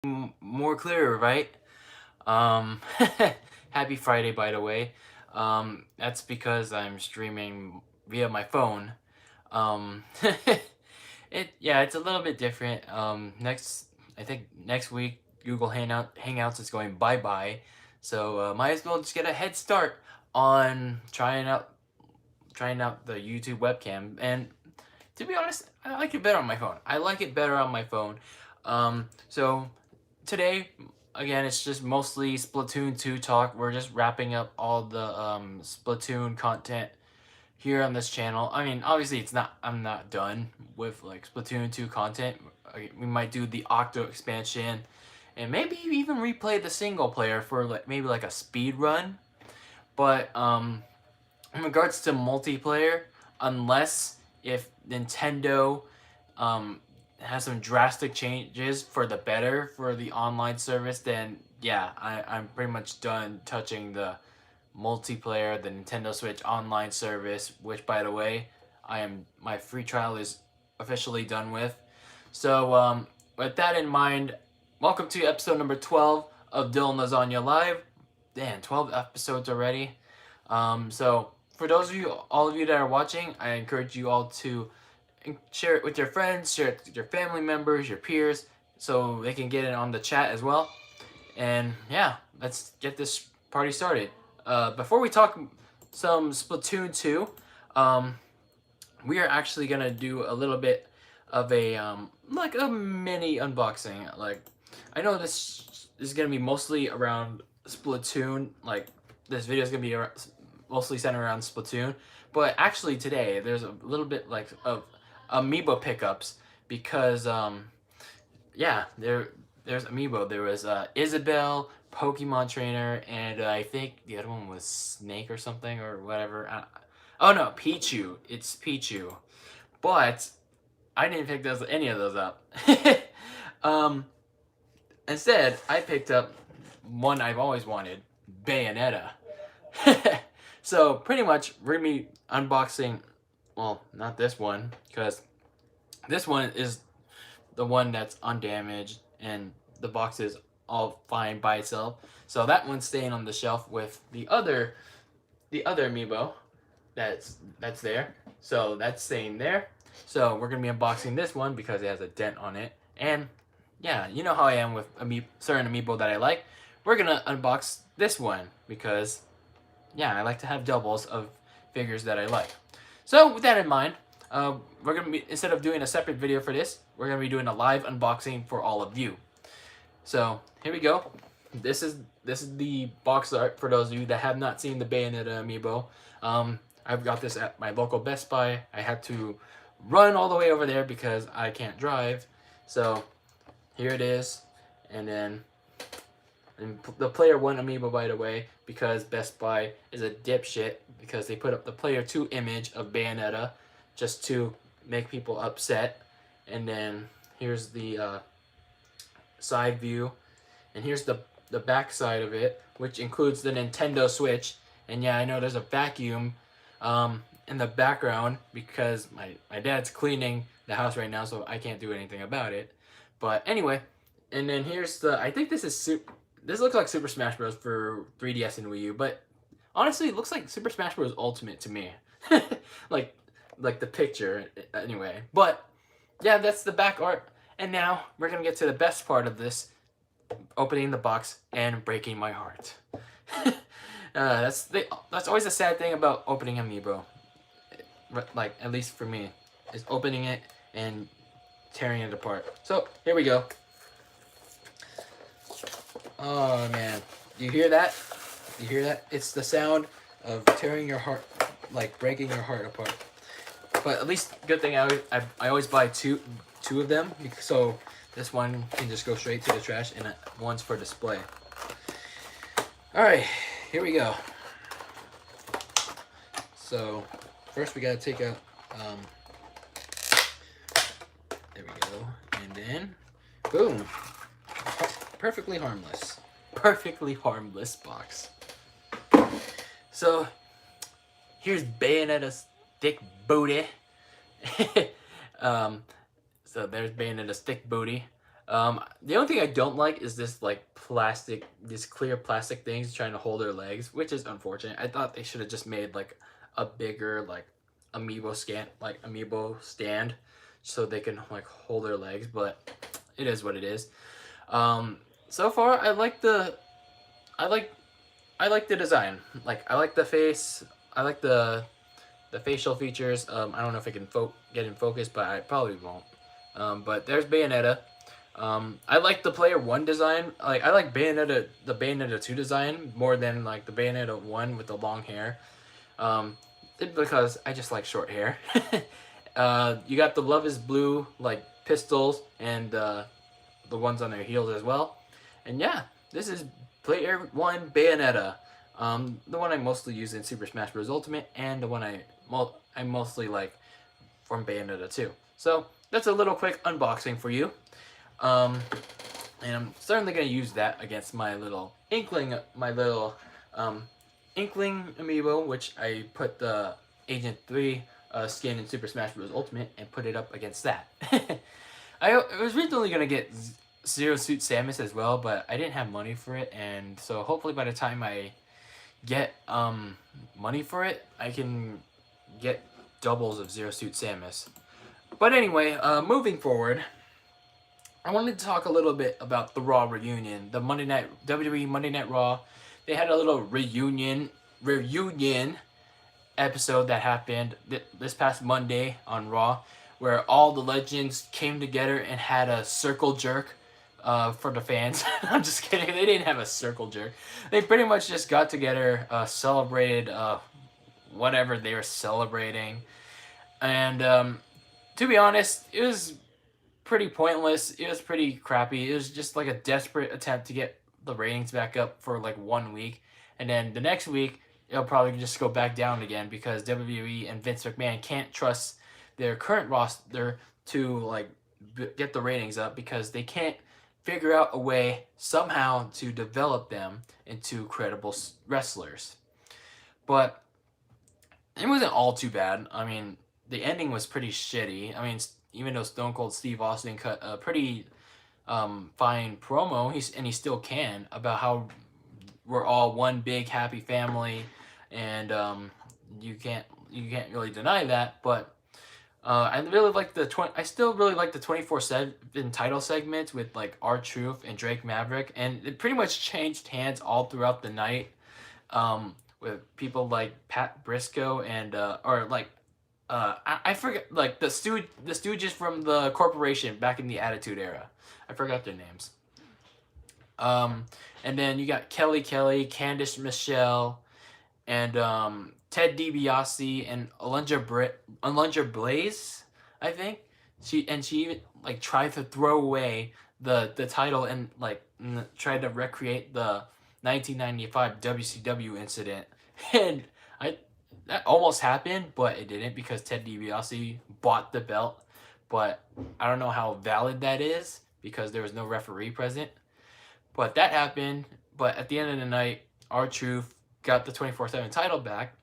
more clearer, right? Um, Happy Friday, by the way. That's because I'm streaming via my phone. Um, it's a little bit different. I think next week Google Hangouts is going bye bye, so might as well just get a head start on trying out the YouTube webcam. And to be honest, I like it better on my phone. I like it better on my phone. So today, again, it's just mostly Splatoon 2 talk. We're just wrapping up all the Splatoon content here on this channel. I mean, obviously, I'm not done with like Splatoon 2 content. We might do the Octo expansion, and maybe even replay the single player for maybe like a speed run. But in regards to multiplayer, unless if Nintendo has some drastic changes for the better for the online service, then yeah, I'm pretty much done touching the multiplayer, the Nintendo Switch online service, which by the way, my free trial is officially done with. So with that in mind, welcome to episode number 12 of DylanLasagna Live. Damn, 12 episodes already. So for those of you, all of you that are watching, I encourage you all to share it with your friends, share it with your family members, your peers, so they can get it on the chat as well. And yeah, let's get this party started. Before we talk some Splatoon 2, we are actually gonna do a little bit of a like a mini unboxing. Like, I know this is gonna be mostly around Splatoon. Like, this video is gonna be mostly centered around Splatoon. But actually today there's a little bit like of amiibo pickups because yeah, there's amiibo. There was Isabelle, Pokemon Trainer, and I think the other one was Snake or something or whatever. Oh no, Pichu. It's Pichu. But I didn't pick any of those up. um, Instead, I picked up one I've always wanted, Bayonetta. So pretty much we're gonna be unboxing. Well, not this one because this one is the one that's undamaged and the box is all fine by itself. So that one's staying on the shelf with the other amiibo that's there. So that's staying there. So we're gonna be unboxing this one because it has a dent on it. And yeah, you know how I am with certain amiibo that I like. We're gonna unbox this one because yeah, I like to have doubles of figures that I like. So with that in mind, we're gonna be, instead of doing a separate video for this, we're gonna be doing a live unboxing for all of you. So here we go. This is the box art for those of you that have not seen the Bayonetta amiibo. I've got this at my local Best Buy. I had to run all the way over there because I can't drive. So here it is, and then the Player 1 amiibo, by the way, because Best Buy is a dipshit because they put up the Player 2 image of Bayonetta just to make people upset. And then here's the side view, and here's the back side of it, which includes the Nintendo Switch. And yeah, I know there's a vacuum in the background because my dad's cleaning the house right now, so I can't do anything about it. But anyway, and then here's I think this looks like Super Smash Bros. For 3DS and Wii U, but honestly, it looks like Super Smash Bros. Ultimate to me. like the picture, anyway. But yeah, that's the back art. And now we're gonna get to the best part of this: opening the box and breaking my heart. That's always a sad thing about opening amiibo. Like, at least for me, is opening it and tearing it apart. So here we go. Oh man, you hear that? You hear that? It's the sound of tearing your heart, like breaking your heart apart. But at least, good thing I always buy two of them, so this one can just go straight to the trash and one's for display. All right, here we go. So first we gotta take out. There we go, and then boom. Perfectly harmless. Perfectly harmless box. So here's Bayonetta's thick booty. So there's Bayonetta's thick booty. The only thing I don't like is this like plastic, these clear plastic things trying to hold their legs, which is unfortunate. I thought they should have just made like a bigger like amiibo stand, so they can like hold their legs. But it is what it is. So far, I like I like the design. Like I like the face. I like the facial features. I don't know if I can get in focus, but I probably won't. But there's Bayonetta. I like the player one design. Like I like the Bayonetta 2 design more than like the Bayonetta 1 with the long hair. Because I just like short hair. You got the Love is Blue like pistols and the ones on their heels as well. And yeah, this is player one Bayonetta. The one I mostly use in Super Smash Bros. Ultimate, and the one I mostly like from Bayonetta 2. So that's a little quick unboxing for you. And I'm certainly gonna use that against my little Inkling amiibo, which I put the Agent 3 skin in Super Smash Bros. Ultimate and put it up against that. I was originally gonna get Zero Suit Samus as well, but I didn't have money for it, and so hopefully by the time I get money for it, I can get doubles of Zero Suit Samus. But anyway, moving forward, I wanted to talk a little bit about the Raw reunion, the WWE Monday Night Raw. They had a little reunion episode that happened this past Monday on Raw, where all the legends came together and had a circle jerk for the fans. I'm just kidding. They didn't have a circle jerk. They pretty much just got together, celebrated whatever they were celebrating. And to be honest, it was pretty pointless. It was pretty crappy. It was just like a desperate attempt to get the ratings back up for like 1 week. And then the next week, it'll probably just go back down again because WWE and Vince McMahon can't trust their current roster to like get the ratings up because they can't figure out a way somehow to develop them into credible wrestlers. But it wasn't all too bad. I mean, the ending was pretty shitty. I mean, even though Stone Cold Steve Austin cut a pretty fine promo, he still can, about how we're all one big happy family, and you can't really deny that. But I really like I still really like the 24/7 title segments with like R-Truth and Drake Maverick, and it pretty much changed hands all throughout the night. With people like Pat Briscoe and I forget, like the Stooges from the Corporation back in the Attitude Era. I forgot their names. And then you got Kelly, Candice Michelle, and Ted DiBiase and Alundra Blaze, I think. She even like tried to throw away the title and like tried to recreate the 1995 WCW incident, and that almost happened, but it didn't because Ted DiBiase bought the belt. But I don't know how valid that is because there was no referee present. But that happened. But at the end of the night, R-Truth got the 24/7 title back,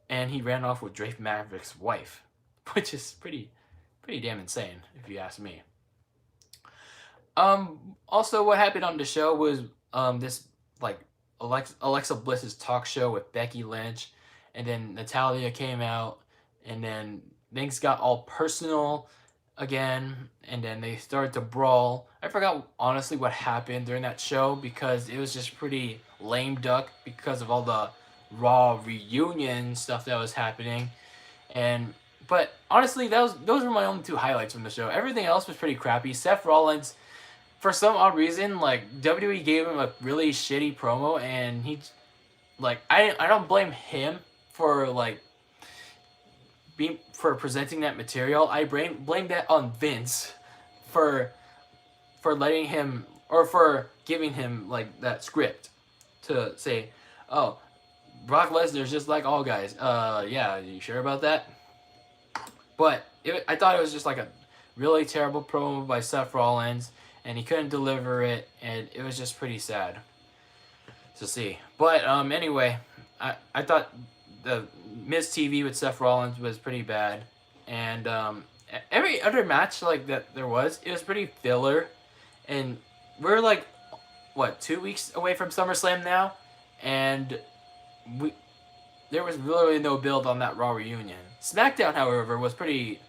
and he ran off with Drake Maverick's wife, which is pretty damn insane if you ask me. Also, what happened on the show was this like Alexa Bliss's talk show with Becky Lynch, and then Natalia came out, and then things got all personal again, and then they started to brawl. I forgot honestly what happened during that show because it was just pretty lame duck because of all the Raw reunion stuff that was happening. But honestly, those were my only two highlights from the show. Everything else was pretty crappy. Seth Rollins, for some odd reason, like WWE gave him a really shitty promo, and he, like, I don't blame him for like for presenting that material. I blame that on Vince for letting him, or for giving him like that script to say, oh, Brock Lesnar's just like all guys. Yeah, you sure about that? But I thought it was just like a really terrible promo by Seth Rollins, and he couldn't deliver it, and it was just pretty sad to see. But anyway, I thought the Miz TV with Seth Rollins was pretty bad, and every other match like that there was, it was pretty filler, and we're like, what, 2 weeks away from SummerSlam now, and we there was literally no build on that Raw reunion. SmackDown, however, was pretty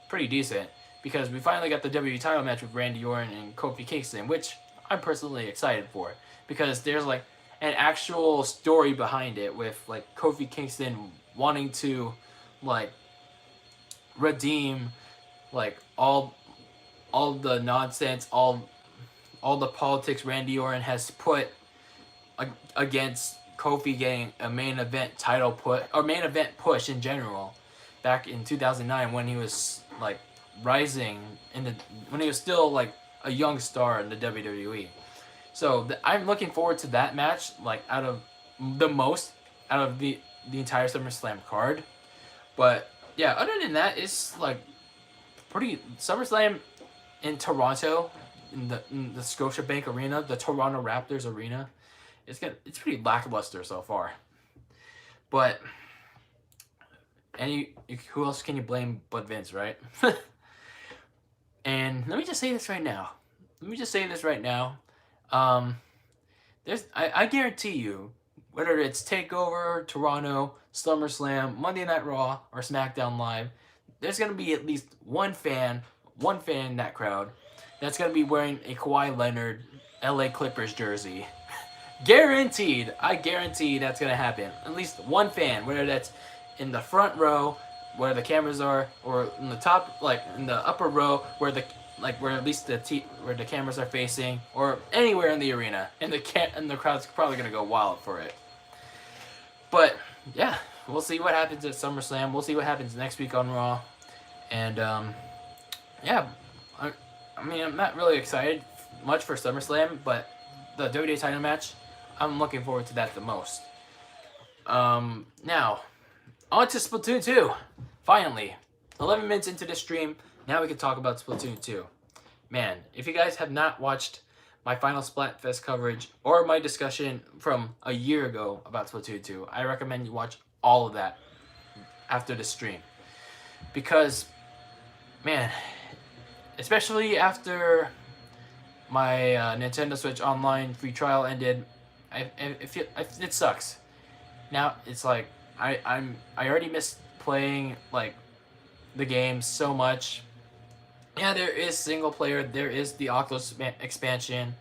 decent because we finally got the WWE title match with Randy Orton and Kofi Kingston, which I'm personally excited for because there's like an actual story behind it with like Kofi Kingston wanting to like redeem like all the nonsense, all the politics Randy Orton has put against Kofi getting a main event title put or main event push in general back in 2009 when he was like rising when he was still like a young star in the WWE. So I'm looking forward to that match like out of the entire SummerSlam card. But yeah, other than that, it's like pretty SummerSlam in Toronto in the Scotiabank Arena, the Toronto Raptors Arena. It's pretty lackluster so far. But who else can you blame but Vince, right? And let me just say this right now. I guarantee you, whether it's Takeover, Toronto, SummerSlam, Monday Night Raw, or SmackDown Live, there's gonna be at least one fan in that crowd that's gonna be wearing a Kawhi Leonard LA Clippers jersey. Guaranteed. I guarantee that's gonna happen. At least one fan, whether that's in the front row where the cameras are, or in the top, like in the upper row where where at least where the cameras are facing, or anywhere in the arena, and the crowd's probably gonna go wild for it. But yeah, we'll see what happens at SummerSlam. We'll see what happens next week on Raw, and yeah, I mean I'm not really excited much for SummerSlam, but the WWE title match, I'm looking forward to that the most. Now, on to Splatoon 2. Finally, 11 minutes into the stream, now we can talk about Splatoon 2. Man, if you guys have not watched my Final SplatFest coverage or my discussion from a year ago about Splatoon 2, I recommend you watch all of that after the stream. Because, man, especially after my Nintendo Switch Online free trial ended, it sucks. Now it's like I already miss playing like the game so much. Yeah, there is single player. There is the Octo expansion.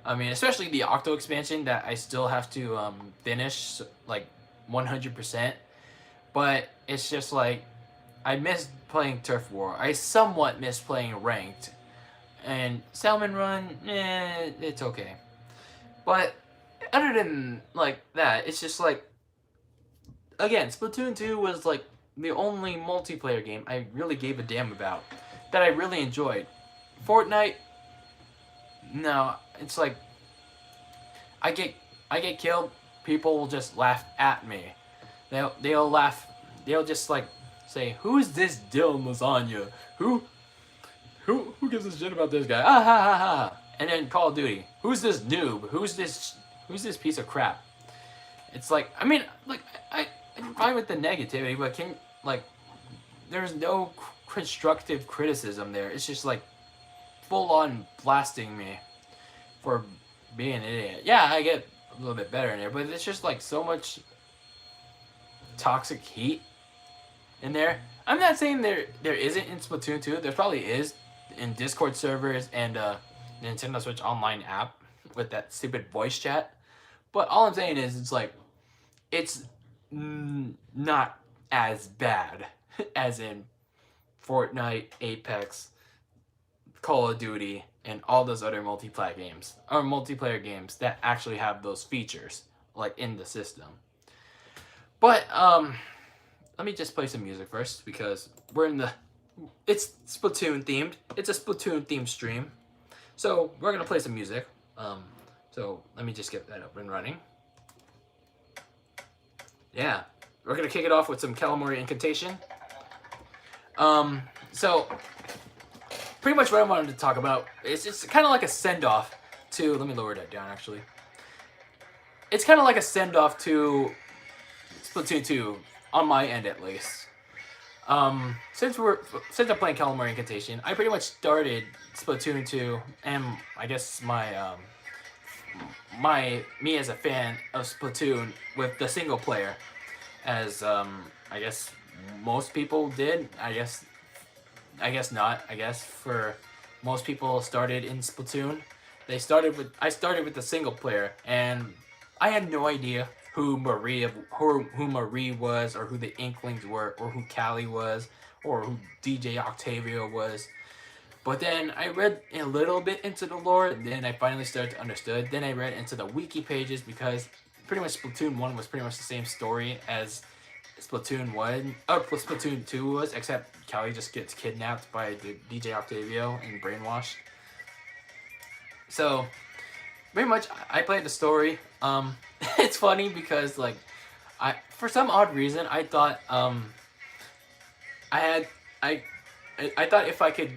I mean, especially the Octo expansion that I still have to finish like 100%. But it's just like I miss playing Turf War. I somewhat miss playing ranked. And Salman Run, it's okay. But other than like that, it's just like, again, Splatoon 2 was like the only multiplayer game I really gave a damn about, that I really enjoyed. Fortnite, no, it's like I get killed, people will just laugh at me. They'll laugh. They'll just like say, "Who's this DylanLasagna? Who gives a shit about this guy? Ah ha ha ha!" And then Call of Duty, "Who's this noob? Who's this piece of crap?" It's like, I mean, like I'm fine with the negativity, but there's no constructive criticism there. It's just like full on blasting me for being an idiot. Yeah, I get a little bit better in there, but it's just like so much toxic heat in there. I'm not saying there isn't in Splatoon 2. There probably is in Discord servers and Nintendo Switch Online app with that stupid voice chat. But all I'm saying is it's not as bad as in Fortnite, Apex, Call of Duty, and all those other multiplayer games that actually have those features like in the system. But let me just play some music first because it's Splatoon themed. It's a Splatoon themed stream, so we're gonna play some music. So let me just get that up and running. Yeah, we're gonna kick it off with some calamari and contagion. So pretty much what I wanted to talk about is it's kind of like a send-off to. Let me lower that down. Actually, it's kind of like a send-off to Splatoon 2 on my end, at least. Since I'm playing calamari and contagion, I pretty much started Splatoon 2, and I guess me as a fan of Splatoon with the single player, as I guess most people did. I guess not. I guess for most people started in Splatoon. I started with the single player, and I had no idea who Marie was, or who the Inklings were, or who Callie was, or who DJ Octavio was. But then I read a little bit into the lore, and then I finally started to understand. Then I read into the wiki pages, because pretty much Splatoon 1 was pretty much the same story as Splatoon 1, or Splatoon 2 was, except Callie just gets kidnapped by the DJ Octavio and brainwashed. So, pretty much, I played the story. It's funny because, like, for some odd reason, I thought, I had, I thought if I could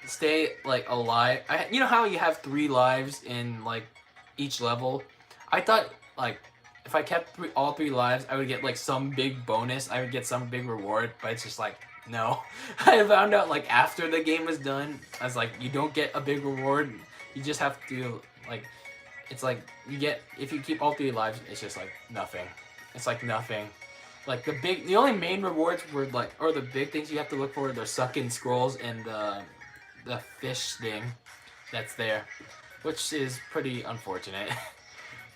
stay, like, alive, you know how you have 3 lives in, like, each level? I thought, like, if I kept all 3 lives, I would get, like, some big bonus. I would get some big reward, but it's just like, no. I found out, like, after the game was done, I was like, you don't get a big reward. You just have to, like, it's like, if you keep all 3 lives, it's just, like, nothing. It's like nothing. Like, the only main rewards were, like, or the big things you have to look for, the suck-in scrolls and the fish thing that's there, which is pretty unfortunate.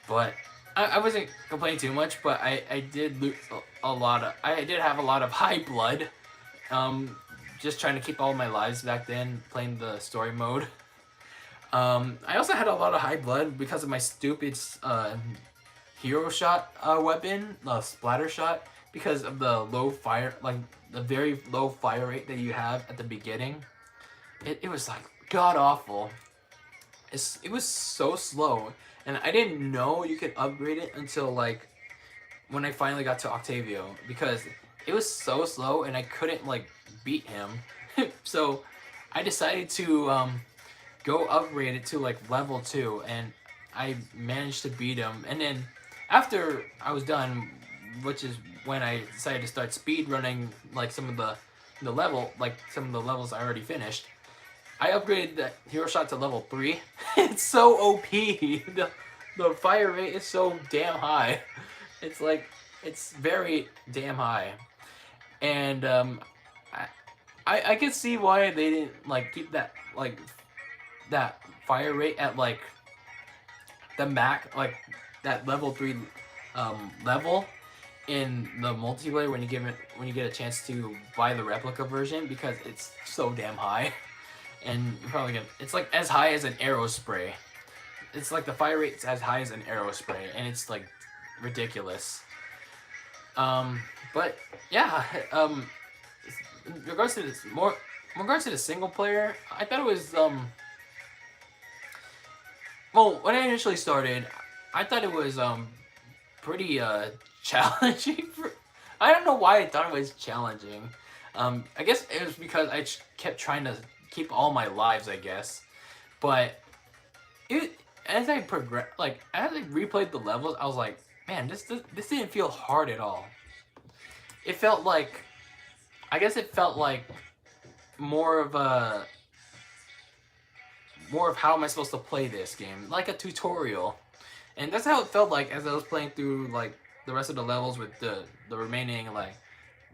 But I wasn't complaining too much, but I did lose a lot of, I did have a lot of high blood, just trying to keep all my lives back then, playing the story mode. I also had a lot of high blood because of my stupid hero shot weapon, the splatter shot, because of the low fire, like the very low fire rate that you have at the beginning. It was like god awful. It was so slow, and I didn't know you could upgrade it until, like, when I finally got to Octavio, because it was so slow and I couldn't, like, beat him. So I decided to go upgrade it to, like, level 2, and I managed to beat him. And then after I was done, which is when I decided to start speed running, like, some of the levels I already finished, I upgraded the hero shot to level 3. It's so OP. The fire rate is so damn high. It's like, it's very damn high. And I can see why they didn't, like, keep that, like, that fire rate at, like, the like, that level 3 level in the multiplayer when you get a chance to buy the replica version, because it's so damn high. And you're probably gonna, it's like as high as an arrow spray. It's like the fire rate's as high as an arrow spray, and it's like ridiculous. But yeah, in regards to the single player, I thought it was well, when I initially started, I thought it was pretty challenging. I don't know why I thought it was challenging. I guess it was because I kept trying to keep all my lives, I guess. But as I replayed the levels, I was like, man, this didn't feel hard at all. It felt like, I guess it felt like more of how am I supposed to play this game, like a tutorial. And that's how it felt like as I was playing through, like, the rest of the levels with the remaining, like,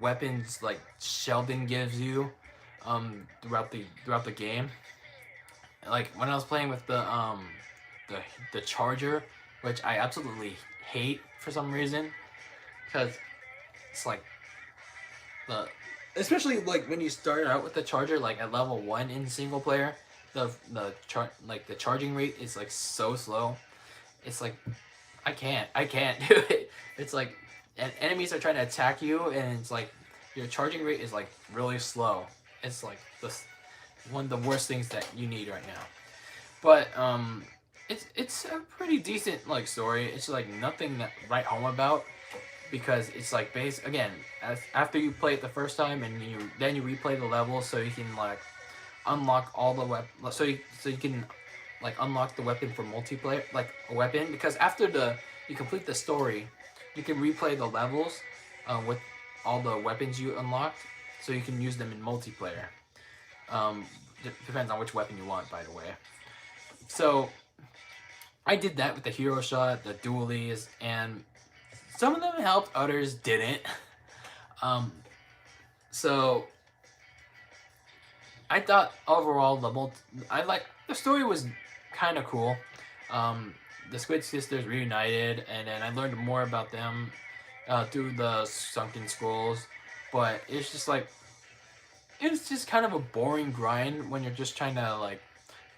weapons, like, Sheldon gives you throughout the game. Like, when I was playing with the charger, which I absolutely hate for some reason, because it's like especially, like, when you start out with the charger, like, at level 1 in single player, the charging rate is, like, so slow. It's like, I can't do it. It's like, and enemies are trying to attack you, and it's like your charging rate is, like, really slow. It's like one of the worst things that you need right now. But it's a pretty decent, like, story. It's like nothing to write home about, because it's like after you play it the first time, and then you replay the level, so you can, like, unlock all the weapons, so you can, like, unlock the weapon for multiplayer, like a weapon, because after you complete the story, you can replay the levels with all the weapons you unlocked. so you can use them in multiplayer. Um, depends on which weapon you want, by the way. So I did that with the hero shot, the dualies, and some of them helped, others didn't. Um, so I thought overall the story was kind of cool. The Squid Sisters reunited, and then I learned more about them through the Sunken Scrolls. But it's just kind of a boring grind when you're just trying to like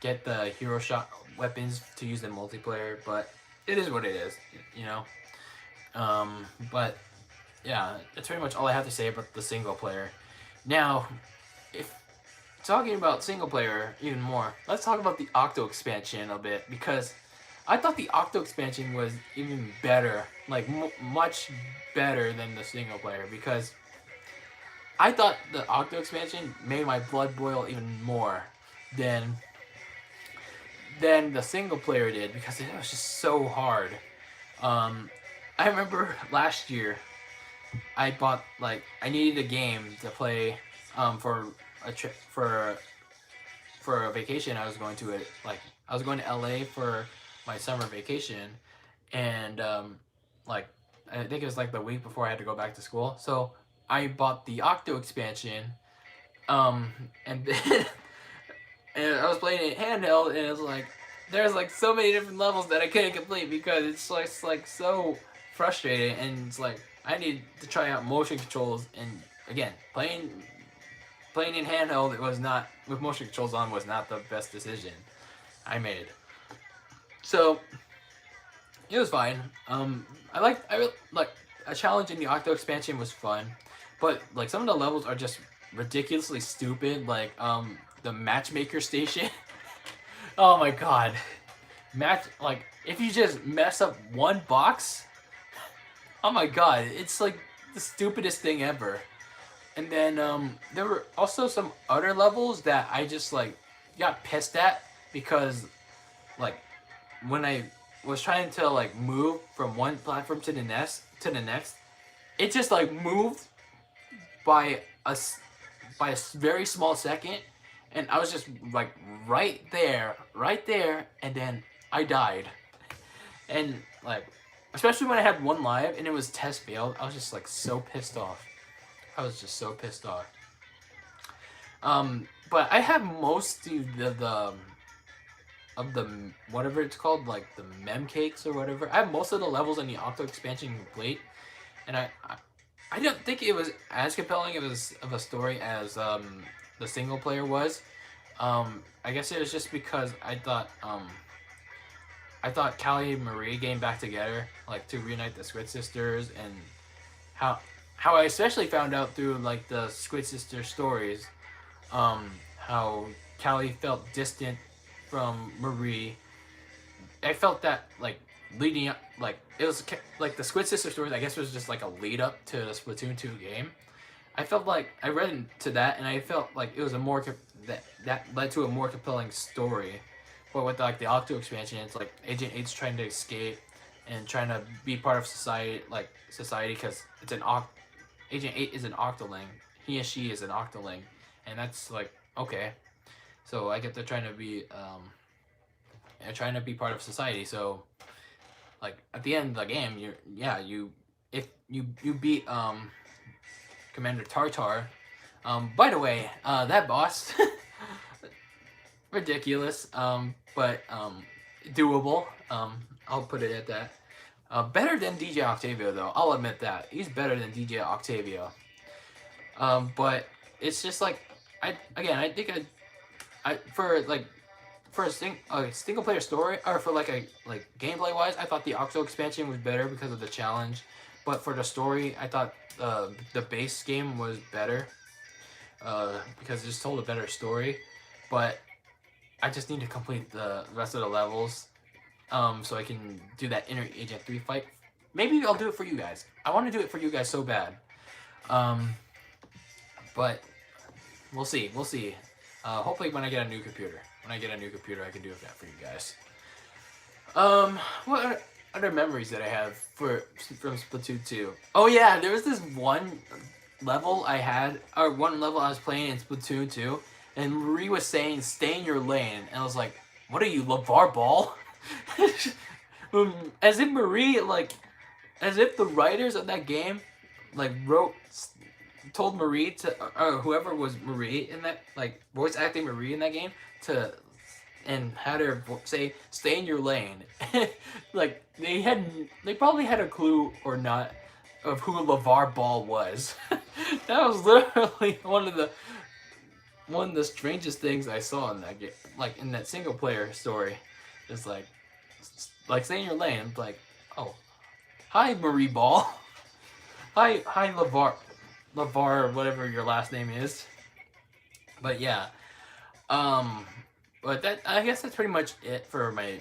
get the hero shot weapons to use in multiplayer. But it is what it is, you know. But yeah, that's pretty much all I have to say about the single player. Now, if talking about single player even more, let's talk about the Octo expansion a bit, because I thought the Octo expansion was even better, like much better than the single player, because I thought the Octo expansion made my blood boil even more than the single player did, because it was just so hard. I remember last year I bought I needed a game to play for a trip for a vacation I was going to it. I was going to LA for my summer vacation, and I think it was like the week before I had to go back to school. So I bought the Octo expansion, and then and I was playing it handheld, and it was like there's like so many different levels that I couldn't complete because it's like so frustrating, and it's like I need to try out motion controls, and again playing in handheld, it was not with motion controls on was not the best decision I made. So it was fine. I like a challenge in the Octo expansion was fun, but like some of the levels are just ridiculously stupid. Like the matchmaker station. Oh my god, if you just mess up one box, oh my god, it's like the stupidest thing ever. And then there were also some other levels that I just got pissed at because when I was trying to move from one platform to the next, it just moved by a very small second, and I was just right there, and then I died. And especially when I had one live and it was test failed, I was just so pissed off. I was just so pissed off. But I have most of the whatever it's called, the mem cakes or whatever. I have most of the levels in the Octo expansion complete, and I don't think it was as compelling of a story as the single player was. I guess it was just because I thought Callie and Marie getting back together to reunite the Squid Sisters, and how I especially found out through the Squid Sister stories, how Callie felt distant from Marie. I felt that leading up, it was the Squid Sister stories. I guess it was just a lead up to the Splatoon 2 game. I felt I read into that, and I felt it was a more that led to a more compelling story. But with the Octo expansion, it's Agent 8's trying to escape and trying to be part of society, because it's Agent 8 is an Octoling. He and she is an Octoling, and that's okay. So I get they're trying to be part of society. So at the end of the game, if you beat Commander Tartar. By the way, that boss ridiculous, but doable. I'll put it at that. Better than DJ Octavio, though. I'll admit that he's better than DJ Octavio. But it's just I think for a single player story, or for gameplay wise, I thought the Octo expansion was better because of the challenge. But for the story, I thought the base game was better because it just told a better story. But I just need to complete the rest of the levels so I can do that inner Agent 3 fight. Maybe I'll do it for you guys. I want to do it for you guys so bad. But we'll see. We'll see. Hopefully when I get a new computer. When I get a new computer, I can do that for you guys. What other memories that I have from Splatoon 2? Oh yeah, there was this one level I had, or one level I was playing in Splatoon 2, and Marie was saying, "Stay in your lane," and I was like, "What are you, LeVar Ball?" As if Marie, like, as if the writers of that game, like, told Marie to, or whoever was Marie in that, like, voice acting Marie in that game, to, and had her say, "Stay in your lane." Like, they probably had a clue or not of who LeVar Ball was. That was literally one of the strangest things I saw in that game, like in that single player story. It's like stay in your lane. I'm like, oh, hi Marie Ball, hi LeVar, whatever your last name is. But yeah, um, but that, I guess that's pretty much it for my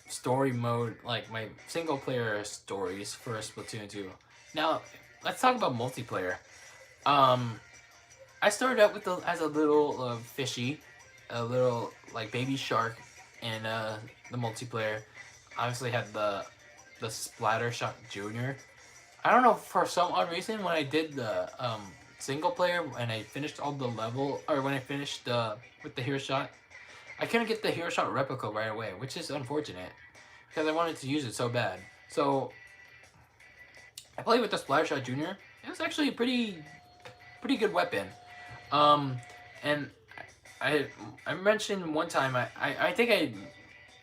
story mode, like my single player stories for Splatoon 2. Now, let's talk about multiplayer. Um, I started out with as a little fishy, a little like baby shark, in the multiplayer. Obviously had the Splatter Shot Junior. I don't know, for some odd reason, when I did the single player and I finished all the level, or when I finished with the hero shot, I couldn't get the hero shot replica right away, which is unfortunate because I wanted to use it so bad. So I played with the Splatter Shot Junior. It was actually a pretty good weapon. Um, and I I mentioned one time, I think I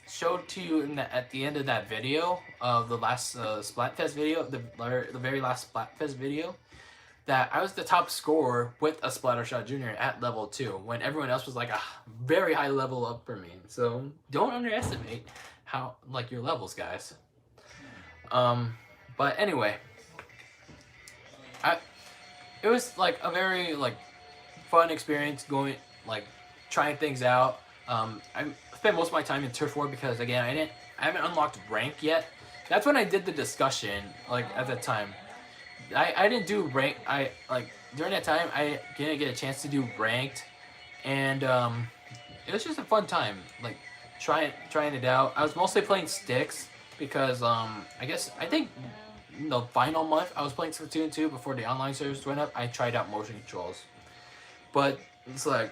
showed to you at the end of that video of the last Splatfest video, the very last Splatfest video, that I was the top scorer with a Splattershot Junior at level 2 when everyone else was like a very high level up for me. So don't underestimate how, like, your levels, guys. But anyway, I it was like a very like fun experience going, like, trying things out. I spent most of my time in Turf War because, again, I haven't unlocked rank yet. That's when I did the discussion, like, at that time. I didn't do rank. I, like, during that time I didn't get a chance to do ranked, and it was just a fun time, like, trying it out. I was mostly playing sticks because I think the final month I was playing Splatoon 2 before the online servers went up. I tried out motion controls. But it's like,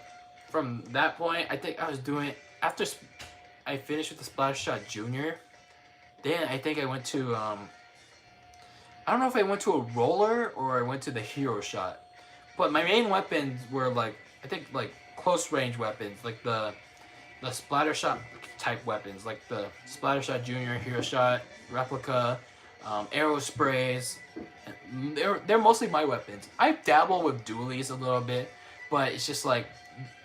from that point, I think I was doing, after I finished with the Splash Shot Junior, then I think I went to, I don't know if I went to a roller or I went to the hero shot. But my main weapons were, like, I think, like, close range weapons, like the Splatter Shot type weapons, like the Splatter Shot Junior, hero shot, replica, arrow sprays. They're mostly my weapons. I dabble with dualies a little bit, but it's just like,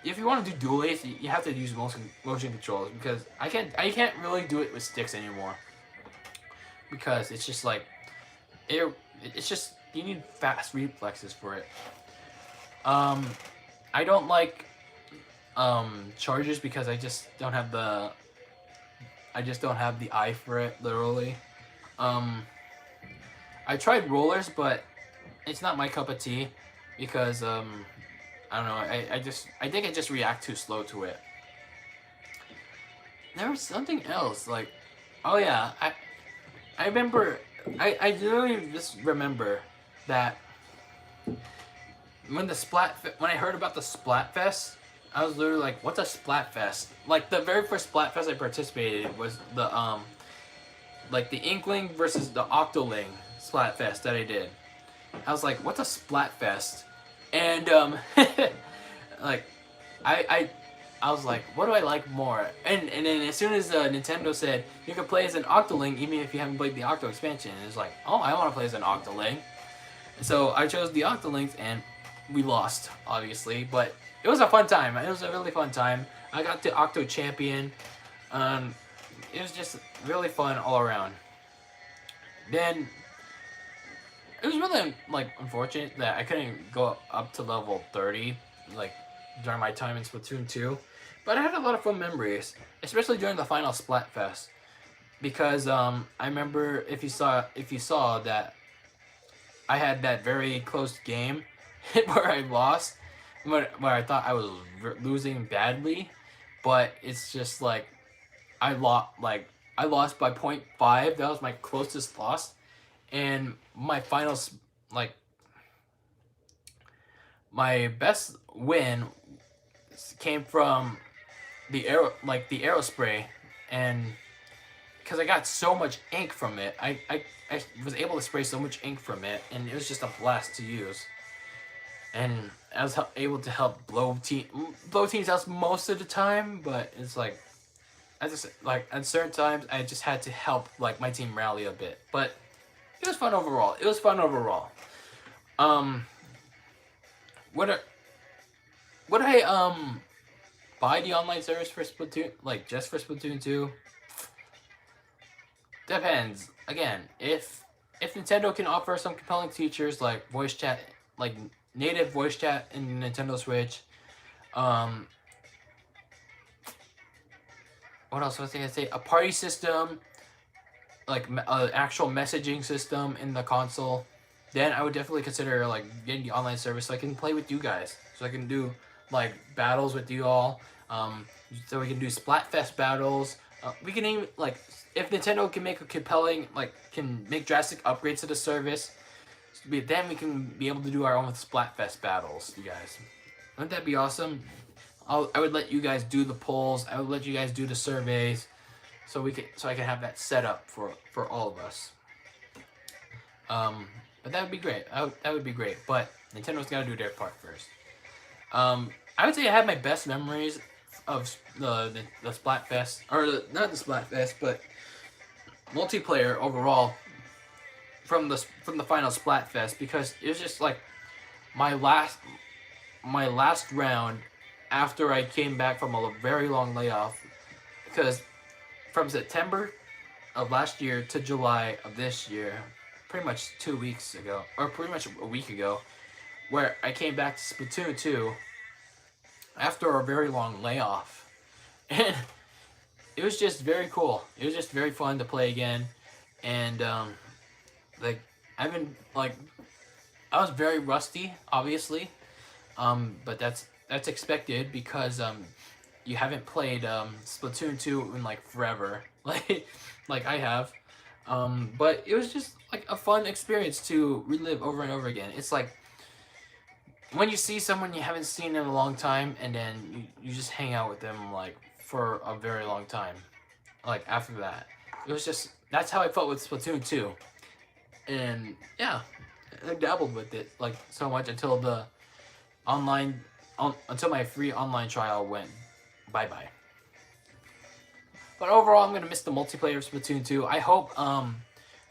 if you want to do dualies, you have to use motion controls, because I can't really do it with sticks anymore, because it's just like it's just, you need fast reflexes for it. I don't like charges because I just don't have the eye for it, literally. I tried rollers, but it's not my cup of tea because I don't know. I think I just react too slow to it. There was something else, like, oh yeah, I remember, I literally just remember that when when I heard about the Splatfest, I was literally like, what's a Splatfest? Like, the very first Splatfest I participated in was the like the Inkling versus the Octoling Splatfest that I did. I was like, what's a Splatfest? And like, I I was like, what do I like more? And then as soon as Nintendo said you can play as an Octoling even if you haven't played the Octo expansion, it was like, oh, I want to play as an Octoling. So I chose the Octolings, and we lost, obviously, but it was a fun time. It was a really fun time. I got the Octo champion. It was just really fun all around. Then it was really, like, unfortunate that I couldn't go up to level 30, like, during my time in Splatoon 2. But I had a lot of fun memories, especially during the final Splatfest, because I remember, if you saw that I had that very close game where I lost, where I thought I was losing badly, but it's just like I lost by 0.5. That was my closest loss, and my finals, like, my best win came from the aerospray, and because I got so much ink from it, I was able to spray so much ink from it, and it was just a blast to use. And I was able to help blow teams out most of the time, but it's like I just like at certain times I just had to help like my team rally a bit. But it was fun overall. It was fun overall. Um, would I would I buy the online service for Splatoon, like just for Splatoon 2? Depends. Again, if Nintendo can offer some compelling features like voice chat, like native voice chat in Nintendo Switch, um, what else was I gonna say? A party system, like an actual messaging system in the console, then I would definitely consider like getting the online service so I can play with you guys, so I can do like battles with you all. So we can do Splatfest battles. We can even like if Nintendo can make a compelling can make drastic upgrades to the service, then we can be able to do our own Splatfest battles. You guys, wouldn't that be awesome? I would let you guys do the polls. I would let you guys do the surveys, so I can have that set up for all of us. But that would be great. That would be great. But Nintendo's got to do their part first. I would say I have my best memories of the Splatfest, or not the Splatfest, but multiplayer overall from the Final Splatfest, because it was just like my last round after I came back from a very long layoff, because from September of last year to July of this year, pretty much 2 weeks ago, or pretty much a week ago, where I came back to Splatoon 2 after a very long layoff. And it was just very cool. It was just very fun to play again. And like I've been like I was very rusty, obviously. But that's expected because you haven't played Splatoon 2 in like forever. Like I have. But it was just like a fun experience to relive over and over again. It's like when you see someone you haven't seen in a long time, and then you just hang out with them like for a very long time. Like after that, it was just that's how I felt with Splatoon 2, and yeah, I dabbled with it like so much until the until my free online trial went bye bye. But overall, I'm gonna miss the multiplayer of Splatoon 2. I hope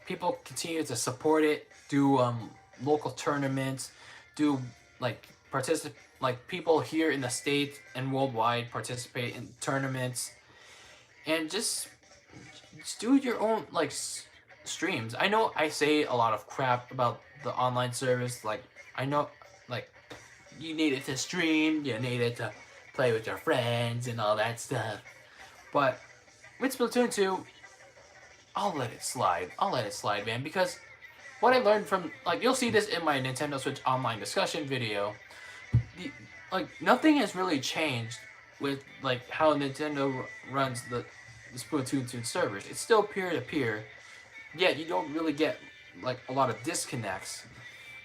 people continue to support it, do local tournaments, do people here in the States and worldwide participate in tournaments, and just do your own streams. I know I say a lot of crap about the online service. Like I know like you need it to stream, you need it to play with your friends and all that stuff. But with Splatoon 2, I'll let it slide. I'll let it slide, man, because what I learned from you'll see this in my Nintendo Switch online discussion video. Nothing has really changed with how Nintendo runs the Splatoon 2 servers. It's still peer to peer, yet you don't really get a lot of disconnects.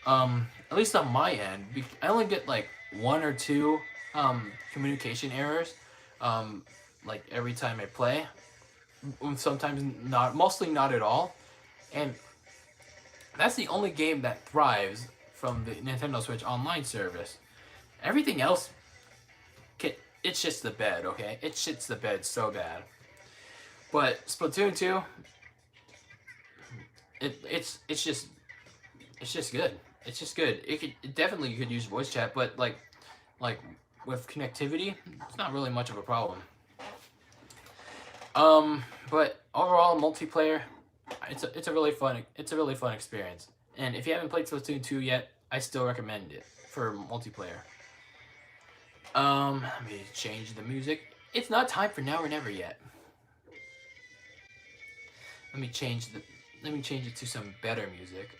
At least on my end, I only get one or two communication errors every time I play. Sometimes not, mostly not at all, and that's the only game that thrives from the Nintendo Switch online service. Everything else, it shits the bed, okay? It shits the bed so bad. But Splatoon 2, it's just good. It's just good. It definitely could use voice chat, but like with connectivity, it's not really much of a problem. But overall multiplayer, it's a really fun experience. And if you haven't played Splatoon 2 yet, I still recommend it for multiplayer. Let me change the music. It's not time for Now or Never yet. Let me change it to some better music.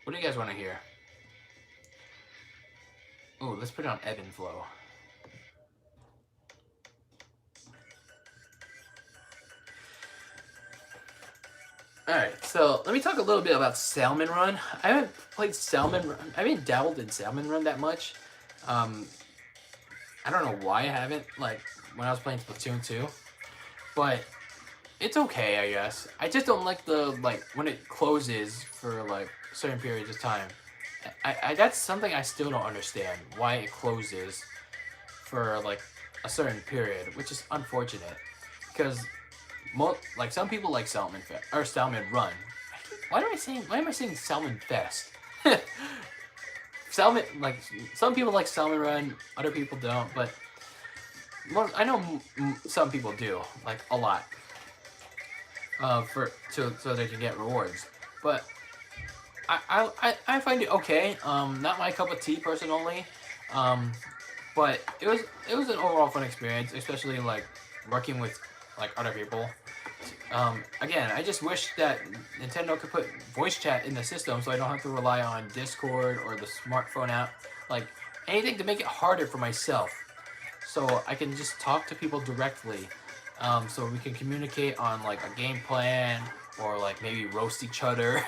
What do you guys want to hear? Oh, let's put it on ebb and flow. Alright, so let me talk a little bit about Salman Run. I haven't played Salman Run. I haven't dabbled in Salman Run that much. Um, I don't know why I haven't, like, when I was playing Splatoon 2. But it's okay, I guess. I just don't like the, like, when it closes for, like, certain periods of time. That's something I still don't understand. Why it closes for, like, a certain period, which is unfortunate. Because like some people like Salmon Fest or Salmon Run. Why am I saying Salmon Fest? Salmon, like, some people like Salmon Run, other people don't, but I know some people do, like, a lot. So they can get rewards, but I find it okay. Not my cup of tea personally. Um, but it was an overall fun experience, especially like working with like other people. Again, I just wish that Nintendo could put voice chat in the system so I don't have to rely on Discord or the smartphone app. Like, anything to make it harder for myself. So I can just talk to people directly. So we can communicate on like a game plan or like maybe roast each other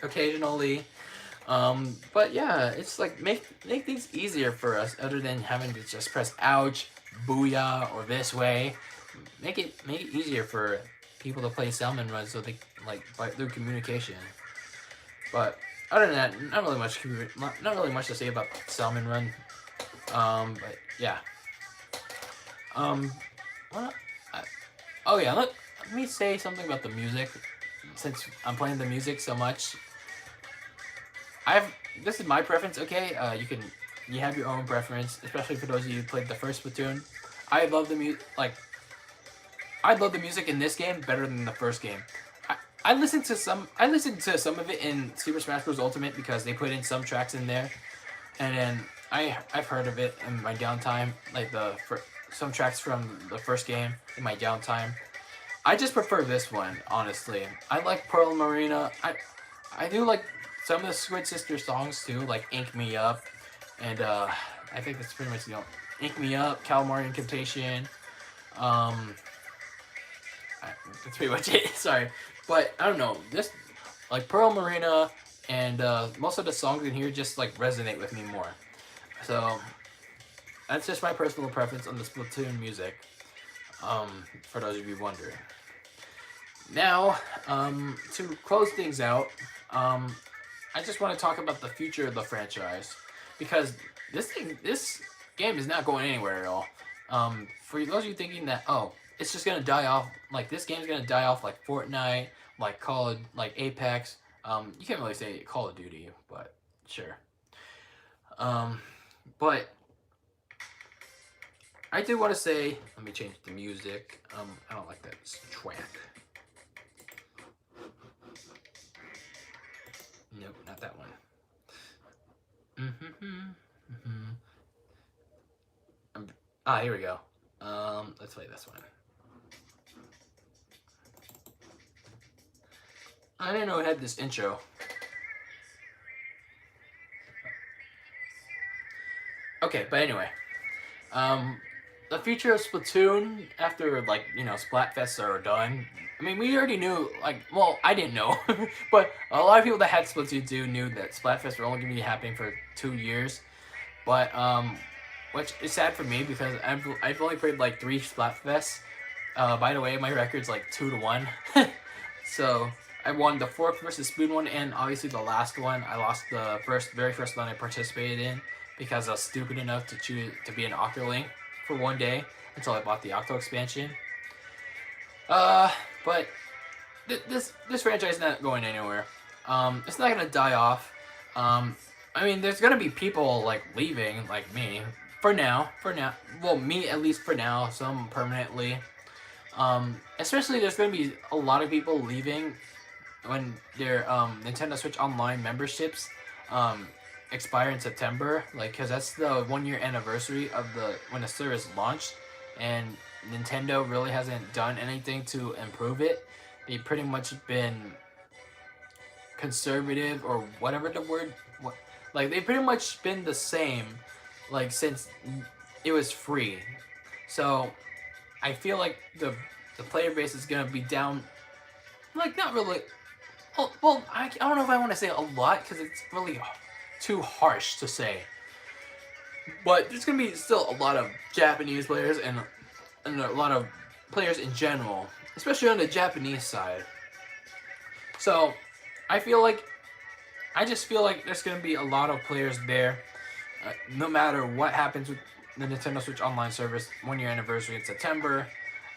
occasionally. But yeah, it's like make things easier for us other than having to just press ouch, booyah, or this way. Make it easier for people to play Salmon Run so they like through communication. But other than that, not really much to say about Salmon Run. But yeah. What? Oh yeah, let me say something about the music. Since I'm playing the music so much, this is my preference. Okay, you have your own preference, especially for those of you who played the first Splatoon. I love the I love the music in this game better than the first game. I listened to some of it in Super Smash Bros. Ultimate because they put in some tracks in there, and then I've heard of it in my downtime, like some tracks from the first game in my downtime. I just prefer this one, honestly. I like Pearl Marina. I do like some of the Squid Sister songs too, like Ink Me Up, and I think that's pretty much Ink Me Up, Calamari and Contagion. That's pretty much it. Sorry, but I don't know. This like Pearl Marina and most of the songs in here just like resonate with me more. So that's just my personal preference on the Splatoon music. For those of you wondering. Now, to close things out, I just want to talk about the future of the franchise because this game is not going anywhere at all. For those of you thinking that it's just gonna die off, like this game's gonna die off like Fortnite, like like Apex. You can't really say Call of Duty, but sure. But I do want to say, let me change the music. I don't like that track. Nope, not that one. Here we go. Let's play this one. I didn't know it had this intro. Okay, but anyway. The future of Splatoon after like Splatfests are done. I mean, we already knew. Like, well, I didn't know, but a lot of people that had Splatoon 2 knew that Splatfests were only going to be happening for 2 years. But which is sad for me because I've only played like 3 Splatfests. By the way, my record's like 2-1. So I won the 4th versus Spoon one, and obviously the last one. I lost the very first one I participated in because I was stupid enough to choose to be an Octoling for one day until I bought the Octo expansion. But this franchise is not going anywhere. It's not gonna die off. I mean, there's gonna be people like leaving, like me, for now. Well, me at least for now. Some permanently. Especially there's gonna be a lot of people leaving when their Nintendo Switch Online memberships expire in September, like, because that's the 1-year anniversary of when the service launched, and Nintendo really hasn't done anything to improve it. They've pretty much been conservative, or whatever the word, like they've pretty much been the same, like since it was free. So I feel like the player base is gonna be down like not really. Well, I don't know if I want to say a lot because it's really too harsh to say. But there's gonna be still a lot of Japanese players and a lot of players in general, especially on the Japanese side. So I feel like I just feel like there's gonna be a lot of players there, no matter what happens with the Nintendo Switch Online service 1 year anniversary in September.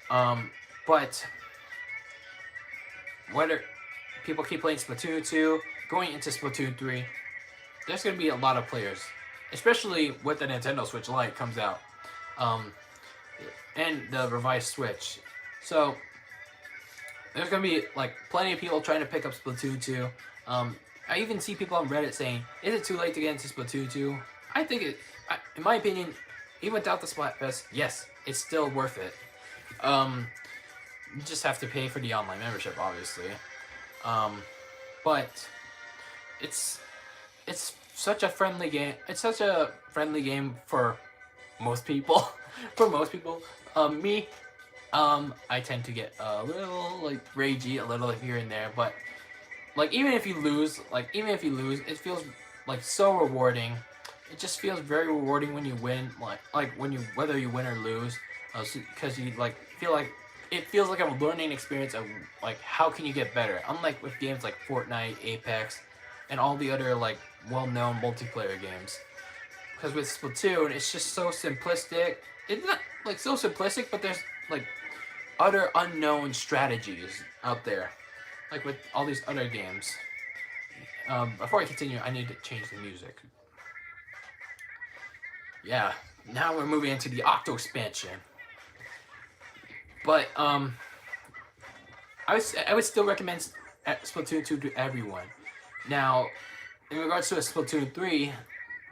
But whether people keep playing Splatoon 2, going into Splatoon 3, there's gonna be a lot of players, especially with the Nintendo Switch Lite comes out, um, and the revised Switch. So there's gonna be like plenty of people trying to pick up Splatoon 2. I even see people on Reddit saying, "Is it too late to get into Splatoon 2?" I think in my opinion, even without the Splatfest, yes, it's still worth it. You just have to pay for the online membership, obviously. But it's such a friendly game. It's such a friendly game for most people. For most people, me, I tend to get a little like ragey, a little here and there. But like even if you lose, it feels like so rewarding. It just feels very rewarding when you win, like when you whether you win or lose, because you like feel like it feels like a learning experience of like how can you get better. Unlike with games like Fortnite, Apex, and all the other like well-known multiplayer games. Because with Splatoon, it's just so simplistic. It's not like so simplistic, but there's like other unknown strategies out there, like with all these other games. Before I continue, I need to change the music. Yeah, now we're moving into the Octo expansion. But I would still recommend Splatoon 2 to everyone. Now, in regards to a Splatoon 3,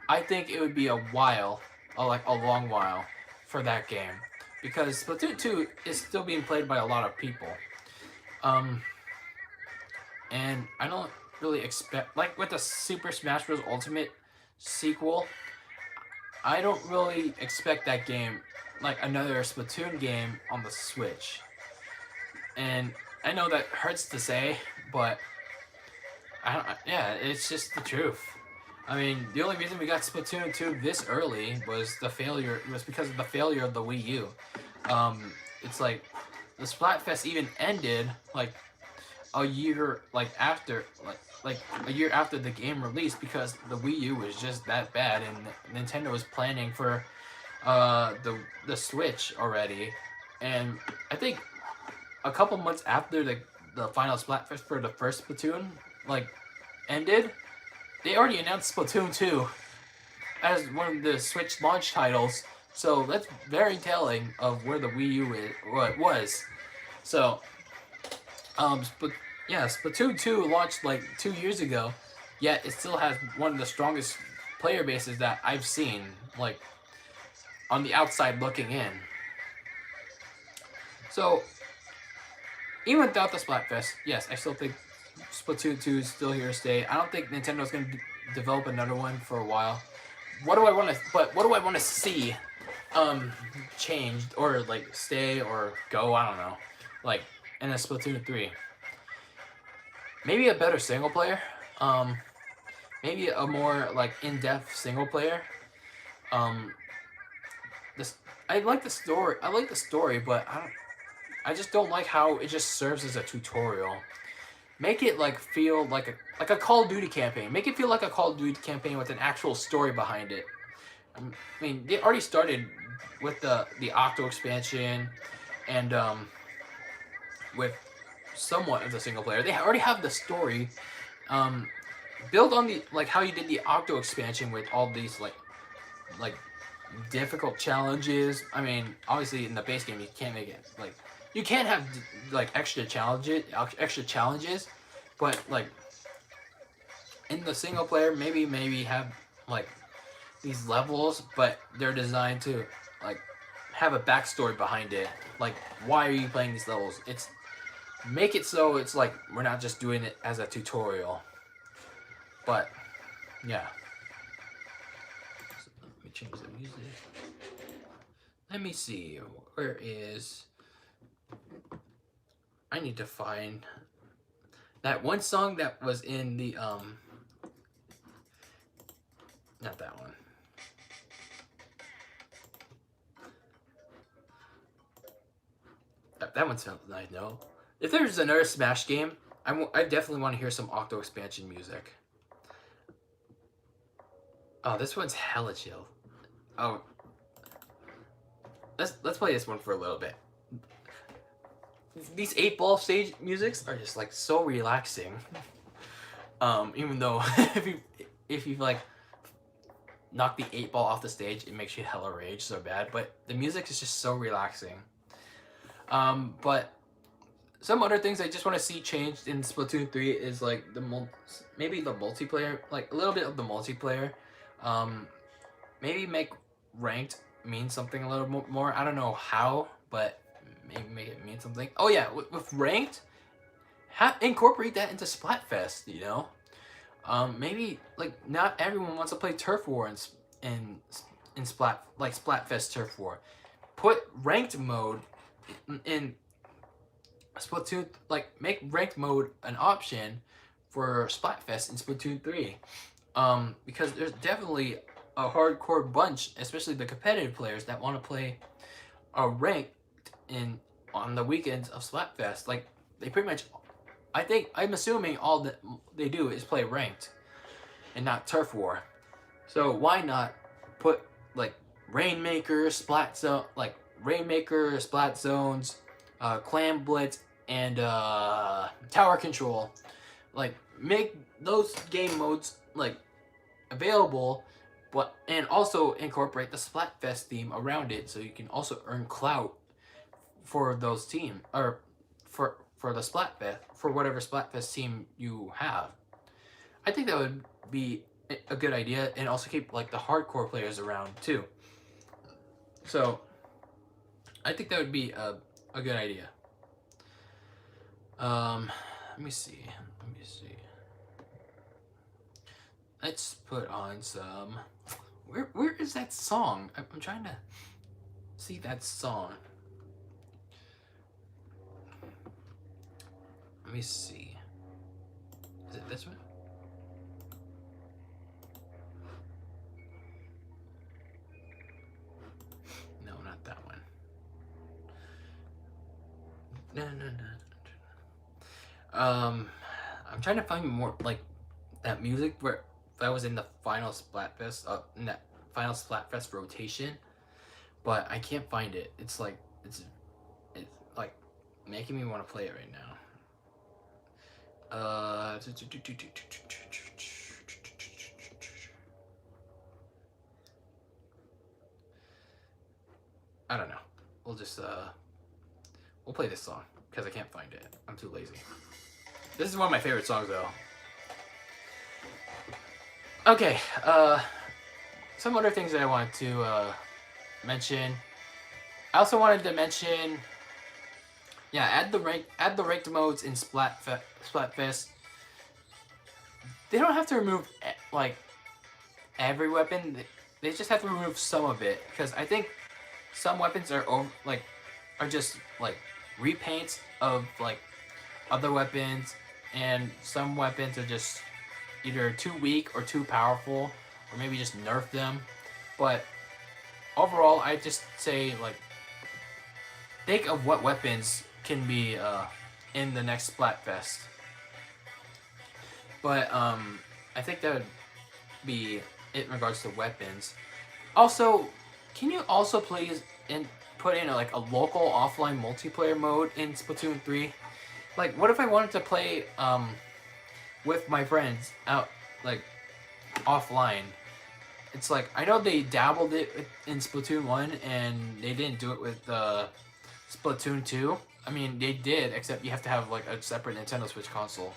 I think it would be a while, or like a long while, for that game. Because Splatoon 2 is still being played by a lot of people. And I don't really expect, like with the Super Smash Bros. Ultimate sequel, I don't really expect that game, like another Splatoon game on the Switch. And I know that hurts to say, but yeah, it's just the truth. I mean, the only reason we got Splatoon 2 this early was because of the failure of the Wii U. It's like the Splatfest even ended like a year a year after the game released because the Wii U was just that bad and Nintendo was planning for the Switch already. And I think a couple months after the final Splatfest for the first Splatoon like ended, they already announced Splatoon 2 as one of the Switch launch titles. So that's very telling of where the Wii U was. So, Splatoon 2 launched like 2 years ago, yet it still has one of the strongest player bases that I've seen, like, on the outside looking in. So, even without the Splatfest, yes, I still think Splatoon 2 is still here to stay. I don't think Nintendo's going to develop another one for a while. What do I want to see changed or like stay or go, I don't know. Like in a Splatoon 3. Maybe a better single player. Maybe a more like in-depth single player. This I like the story. I like the story, but I just don't like how it just serves as a tutorial. Make it like feel like a Call of Duty campaign. Make it feel like a Call of Duty campaign with an actual story behind it. I mean, they already started with the Octo expansion, and with somewhat of the single player. They already have the story. Build on the like how you did the Octo expansion with all these like difficult challenges. I mean, obviously in the base game you can't make it like you can't have like extra challenges, but like in the single player maybe have like these levels, but they're designed to like have a backstory behind it. Like, why are you playing these levels? It's make it so it's like we're not just doing it as a tutorial. But yeah. So, let me change the music. Let me see. Where is I need to find That one song that was in the not that one. That one sounds nice. No, if there's another Smash game, I definitely want to hear some Octo expansion music. Oh, this one's hella chill. Oh, let's play this one for a little bit. These 8-ball stage musics are just like so relaxing. Even though if you like knock the 8-ball off the stage, it makes you hella rage so bad. But the music is just so relaxing. But some other things I just want to see changed in Splatoon 3 is like maybe the multiplayer, like a little bit of the multiplayer. Maybe make ranked mean something a little more. I don't know how, but maybe make it mean something. Oh yeah, with ranked, incorporate that into Splatfest. You know, maybe like not everyone wants to play Turf War in Splatfest Turf War. Put ranked mode in Splatoon, like make ranked mode an option for Splatfest in Splatoon 3. Because there's definitely a hardcore bunch, especially the competitive players that want to play a ranked on the weekends of Splatfest. Like they pretty much, I'm assuming all that they do is play ranked and not Turf War. So why not put like Rainmaker, Splat Zone, like Rainmaker, Splat Zones, Clam Blitz, and Tower Control. Like make those game modes like available, but and also incorporate the Splatfest theme around it, so you can also earn clout for those team or for the Splatfest, for whatever Splatfest team you have. I think that would be a good idea, and also keep like the hardcore players around too. So I think that would be a good idea. Let me see. Let's put on some. Where is that song? I'm trying to see that song. Let me see. Is it this one? No, not that one. No. I'm trying to find more like that music where that was in the Final SplatFest, in that Final SplatFest rotation, but I can't find it. It's like it's like making me want to play it right now. I don't know. We'll just we'll play this song because I can't find it. I'm too lazy. This is one of my favorite songs though. Okay, some other things that I wanted to mention. I also wanted to mention, yeah, add the ranked modes in Splatfest. They don't have to remove like every weapon. They just have to remove some of it, because I think some weapons are just like repaints of like other weapons, and some weapons are just either too weak or too powerful, or maybe just nerf them. But overall, I just say like think of what weapons can be in the next Splatfest. But I think that would be it in regards to weapons. Also, can you also please put in like a local offline multiplayer mode in Splatoon 3? Like, what if I wanted to play with my friends out like offline? It's like, I know they dabbled it in Splatoon 1 and they didn't do it with Splatoon 2. I mean, they did, except you have to have like a separate Nintendo Switch console.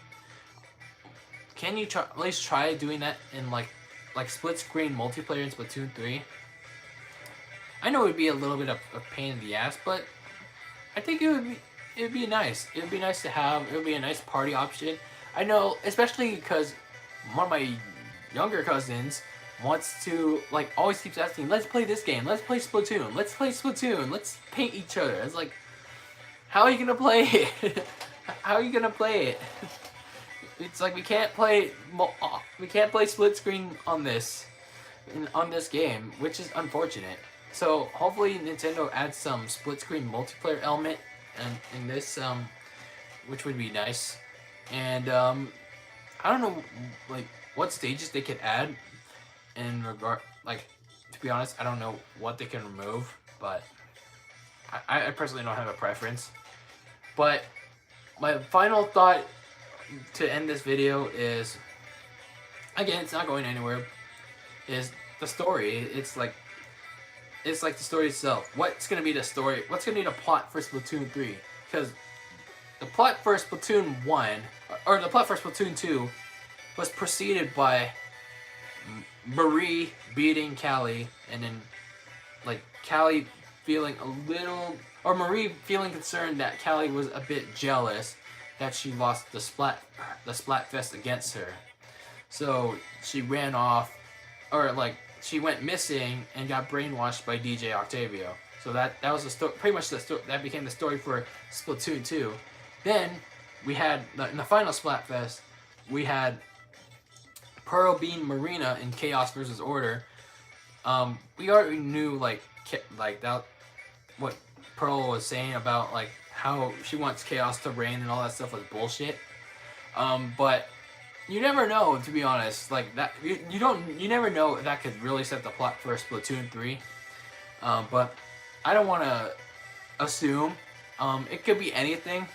Can you at least try doing that in like split screen multiplayer in Splatoon 3? I know it would be a little bit of a pain in the ass, but I think it would be nice. It would be nice to have. It would be a nice party option. I know, especially because one of my younger cousins wants to, like, always keeps asking, let's play this game, let's play Splatoon, let's paint each other. It's like, how are you gonna play it? How are you gonna play it? It's like we can't play split screen on this game, which is unfortunate. So hopefully Nintendo adds some split screen multiplayer element in this, which would be nice. And I don't know like what stages they could add in regard, like, to be honest, I don't know what they can remove, but I personally don't have a preference. But my final thought to end this video is, again, it's not going anywhere, is the story. It's like the story itself. What's gonna be the story? What's gonna be the plot for Splatoon 3? Because the plot for Splatoon 1, or the plot for Splatoon 2, was preceded by Marie beating Callie, and then like Callie feeling a little, or Marie feeling concerned that Callie was a bit jealous that she lost the SplatFest against her. So she ran off, or like she went missing and got brainwashed by DJ Octavio. So that was the story. Pretty much that became the story for Splatoon 2. Then we had in the final Splatfest, we had Pearl being Marina in Chaos versus Order. We already knew like that what Pearl was saying about like how she wants Chaos to reign and all that stuff was bullshit. But you never know, to be honest. Like that, you never know if that could really set the plot for Splatoon 3. But I don't want to assume. It could be anything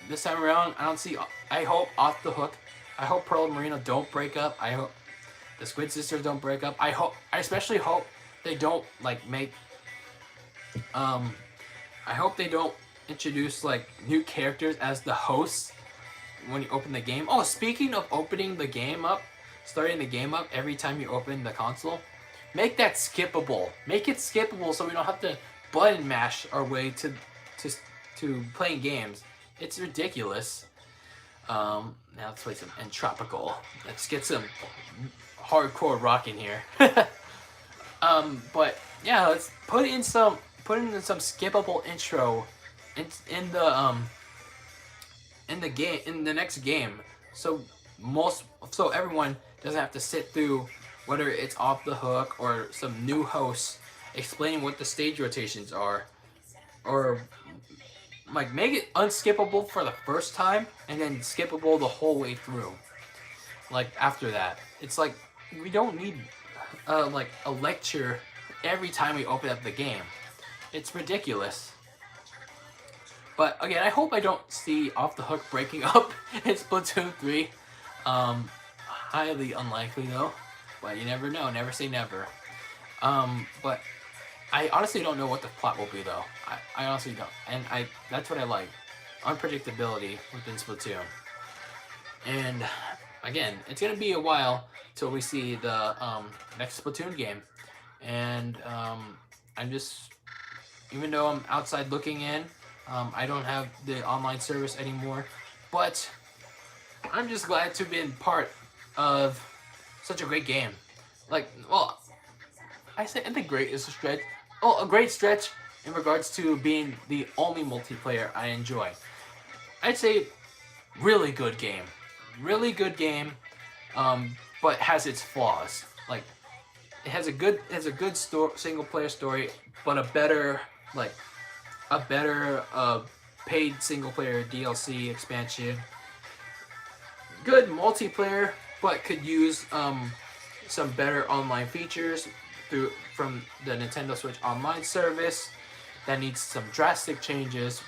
this time around. I hope Off the Hook. I hope Pearl and Marina don't break up. I hope the Squid Sisters don't break up. I especially hope they don't like make. I hope they don't introduce like new characters as the hosts when you open the game. Oh, speaking of opening the game up, starting the game up every time you open the console, make that skippable. Make it skippable so we don't have to button mash our way to playing games. It's ridiculous. Now let's play some Entropical. Let's get some hardcore rock in here. But yeah, let's put in some skippable intro in the next game, so everyone doesn't have to sit through whether it's Off the Hook or some new hosts explaining what the stage rotations are, or like make it unskippable for the first time and then skippable the whole way through. Like after that, it's like we don't need like a lecture every time we open up the game. It's ridiculous. But again, I hope I don't see Off the Hook breaking up in Splatoon 3. Highly unlikely though, but you never know. Never say never. But I honestly don't know what the plot will be though. I honestly don't, and that's what I like, unpredictability within Splatoon. And again, it's gonna be a while till we see the next Splatoon game, and I'm just, even though I'm outside looking in, I don't have the online service anymore, but I'm just glad to have been part of such a great game. Like, well, I think great is a stretch. Oh, a great stretch in regards to being the only multiplayer I enjoy. I'd say really good game. Really good game, but has its flaws. Like, it has a good single player story, but a better paid single player DLC expansion. Good multiplayer, but could use some better online features from the Nintendo Switch Online service that needs some drastic changes.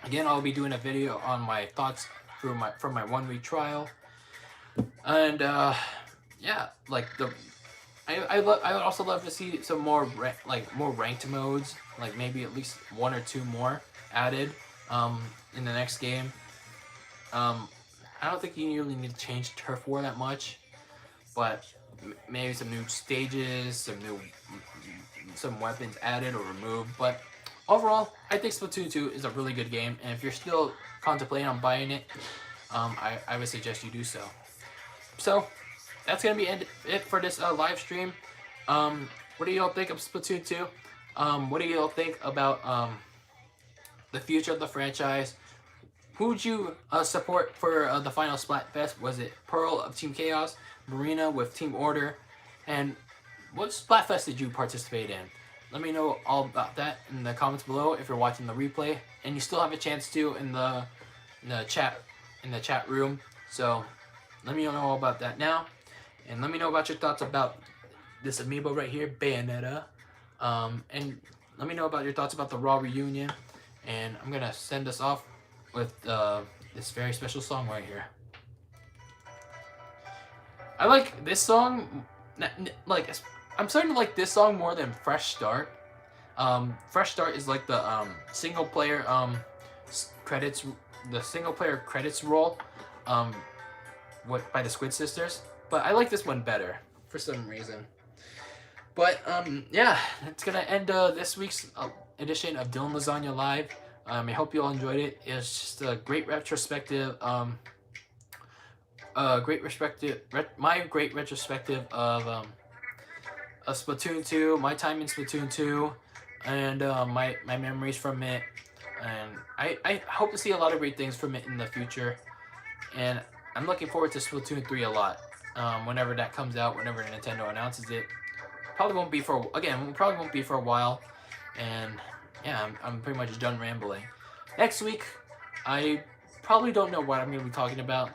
Again, I'll be doing a video on my thoughts from my 1 week trial, and yeah, like I would also love to see some more more ranked modes, like maybe at least 1 or 2 more added in the next game. I don't think you really need to change Turf War that much, but maybe some new stages, some weapons added or removed. But overall, I think Splatoon 2 is a really good game, and if you're still contemplating on buying it, I would suggest you do so. So that's gonna be it for this live stream. What do you all think of Splatoon 2? What do you all think about the future of the franchise? Who'd you support for the final Splatfest? Was it Pearl of Team Chaos, Marina with Team Order, and what Splatfest did you participate in? Let me know all about that in the comments below if you're watching the replay, and you still have a chance to in the chat room. So let me know all about that now, and let me know about your thoughts about this amiibo right here, Bayonetta, and let me know about your thoughts about the Raw reunion. And I'm gonna send us off with this very special song right here. I like this song, like I'm starting to like this song more than Fresh Start. Fresh Start is like the single player credits, the single player credits roll, what by the Squid Sisters. But I like this one better for some reason. But yeah, it's gonna end this week's edition of DylanLasagna Live. I hope you all enjoyed it. It was just a great retrospective. My great retrospective of Splatoon 2, my time in Splatoon 2, and my memories from it. And I hope to see a lot of great things from it in the future. And I'm looking forward to Splatoon 3 a lot. Whenever that comes out, whenever Nintendo announces it. Probably won't be for a while. And yeah, I'm pretty much done rambling. Next week, I probably don't know what I'm gonna be talking about.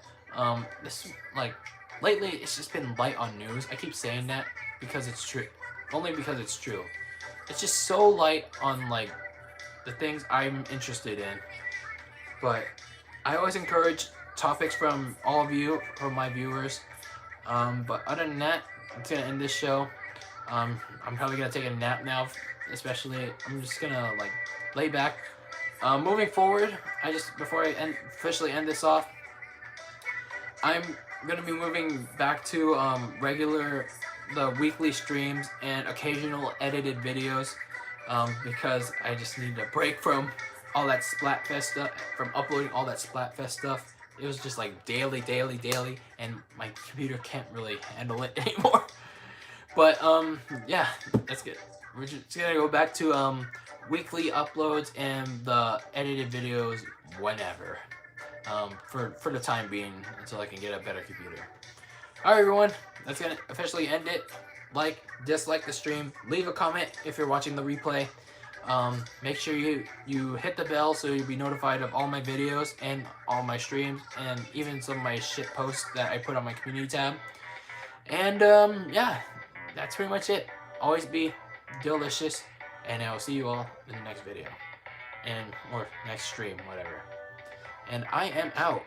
This like lately it's just been light on news. I keep saying that because it's true, only because it's true. It's just so light on like the things I'm interested in. But I always encourage topics from all of you, from my viewers. But other than that, I'm gonna end this show. I'm probably gonna take a nap now, especially. I'm just gonna like lay back. Moving forward, before I officially end this off, I'm gonna be moving back to the weekly streams and occasional edited videos, because I just need a break from all that Splatfest stuff, from uploading all that Splatfest stuff. It was just like daily, and my computer can't really handle it anymore. But yeah, that's good. We're just gonna go back to weekly uploads and the edited videos whenever. For the time being, until I can get a better computer. Alright everyone, that's gonna officially end it. Like, dislike the stream, leave a comment if you're watching the replay. Make sure you hit the bell so you'll be notified of all my videos and all my streams and even some of my shit posts that I put on my community tab. And yeah, that's pretty much it. Always be delicious, and I will see you all in the next video or next stream, whatever. And I am out.